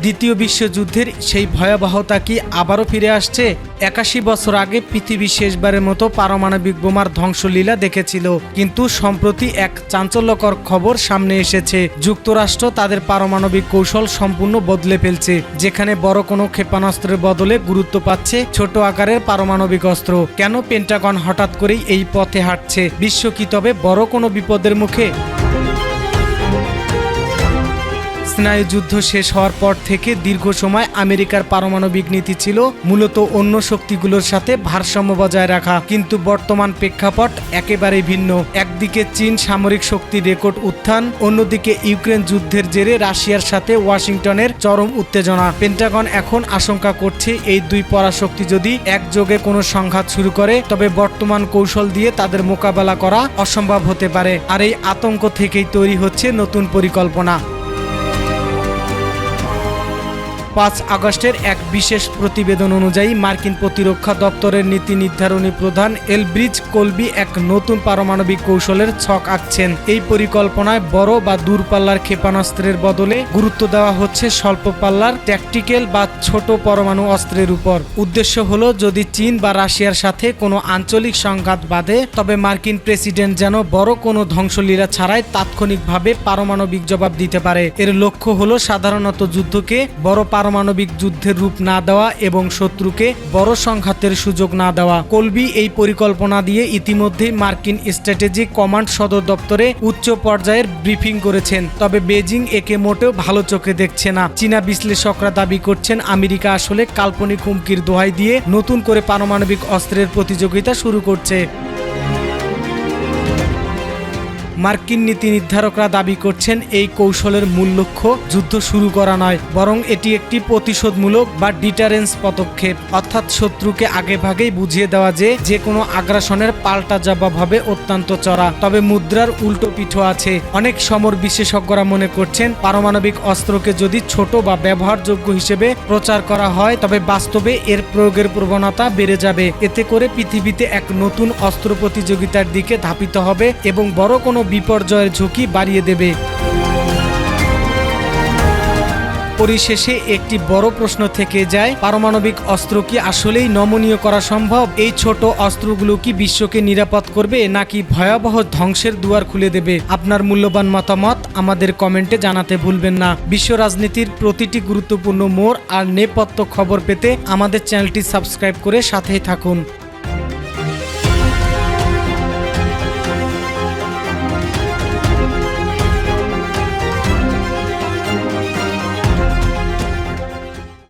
দ্বিতীয় বিশ্বযুদ্ধের সেই ভয়াবহতা কি আবারও ফিরে আসছে? ৮১ বছর আগে পৃথিবী শেষবারের মতো পারমাণবিক বোমার ধ্বংসলীলা দেখেছিল, কিন্তু সম্প্রতি এক চাঞ্চল্যকর খবর সামনে এসেছে। যুক্তরাষ্ট্র তাদের পারমাণবিক কৌশল সম্পূর্ণ বদলে ফেলছে, যেখানে বড় কোনো ক্ষেপণাস্ত্রের বদলে গুরুত্ব পাচ্ছে ছোট আকারের পারমাণবিক অস্ত্র। কেন পেন্টাগন হঠাৎ করেই এই পথে হাঁটছে? বিশ্ব কি তবে বড় কোনো বিপদের মুখে? স্নায়ুযুদ্ধ শেষ হওয়ার পর থেকে দীর্ঘ সময় আমেরিকার পারমাণবিক নীতি ছিল মূলত অন্য শক্তিগুলোর সাথে ভারসাম্য বজায় রাখা, কিন্তু বর্তমান প্রেক্ষাপট একেবারেই ভিন্ন। একদিকে চীন সামরিক শক্তির রেকর্ড উত্থান, অন্যদিকে ইউক্রেন যুদ্ধের জেরে রাশিয়ার সাথে ওয়াশিংটনের চরম উত্তেজনা। পেন্টাগন এখন আশঙ্কা করছে এই দুই পরাশক্তি যদি একযোগে কোনো সংঘাত শুরু করে, তবে বর্তমান কৌশল দিয়ে তাদের মোকাবেলা করা অসম্ভব হতে পারে। আর এই আতঙ্ক থেকেই তৈরি হচ্ছে নতুন পরিকল্পনা। ৫ আগস্টের এক বিশেষ প্রতিবেদন অনুযায়ী মার্কিন প্রতিরক্ষা দপ্তরের নীতি নির্ধারণী প্রধান এলব্রিজ কলবি এক নতুন পারমাণবিক কৌশলের ছক আঁকছেন। এই পরিকল্পনায় বড় বা দূরপাল্লার ক্ষেপণাস্ত্রের বদলে গুরুত্ব দেওয়া হচ্ছে স্বল্প পাল্লার ট্যাকটিক্যাল বা ছোট পরমাণু অস্ত্রের উপর। উদ্দেশ্য হলো, যদি চীন বা রাশিয়ার সাথে কোনো আঞ্চলিক সংঘাত বাধে, তবে মার্কিন প্রেসিডেন্ট যেন বড় কোনো ধ্বংসলীলা ছাড়াই তাৎক্ষণিকভাবে পারমাণবিক জবাব দিতে পারে। এর লক্ষ্য হলো সাধারণত যুদ্ধকে বড় পারমাণবিক যুদ্ধের রূপ না দেওয়া এবং শত্রুকে বড় সংঘাতের সুযোগ না দেওয়া। কলবি এই পরিকল্পনা দিয়ে ইতিমধ্যেই মার্কিন স্ট্র্যাটেজিক কমান্ড সদর দপ্তরে উচ্চ পর্যায়ের ব্রিফিং করেছেন, তবে বেজিং একে মোটেও ভালো চোখে দেখছে না। চীনা বিশ্লেষকরা দাবি করছেন আমেরিকা আসলে কাল্পনিক হুমকির দোহাই দিয়ে নতুন করে পারমাণবিক অস্ত্রের প্রতিযোগিতা শুরু করছে। মার্কিন নীতি নির্ধারকরা দাবি করছেন এই কৌশলের মূল লক্ষ্য যুদ্ধ শুরু করা নয়, বরং এটি একটি প্রতিশোধমূলক বা ডিটারেন্স পদক্ষেপ, অর্থাৎ শত্রুকে আগেভাগেই বুঝিয়ে দেওয়া যে কোনো আগ্রাসনের পাল্টা জবাব হবে অত্যন্ত চড়া। তবে মুদ্রার উল্টো পিঠও আছে। অনেক সমর বিশেষজ্ঞরা মনে করছেন পারমাণবিক অস্ত্রকে যদি ছোট বা ব্যবহারযোগ্য হিসেবে প্রচার করা হয়, তবে বাস্তবে এর প্রয়োগের প্রবণতা বেড়ে যাবে। এতে করে পৃথিবীতে এক নতুন অস্ত্র প্রতিযোগিতার দিকে ধাবিত হবে এবং বড় কোনো বিপর্যয়ের ঝুঁকি বাড়িয়ে দেবে। পরিশেষে একটি বড় প্রশ্ন থেকে যায়, পারমাণবিক অস্ত্র কি আসলেই নমনীয় করা সম্ভব? এই ছোট অস্ত্রগুলো কি বিশ্বকে নিরাপদ করবে, নাকি ভয়াবহ ধ্বংসের দুয়ার খুলে দেবে? আপনার মূল্যবান মতামত আমাদের কমেন্টে জানাতে ভুলবেন না। বিশ্ব রাজনীতির প্রতিটি গুরুত্বপূর্ণ মোড় আর নেপথ্য খবর পেতে আমাদের চ্যানেলটি সাবস্ক্রাইব করে সাথেই থাকুন।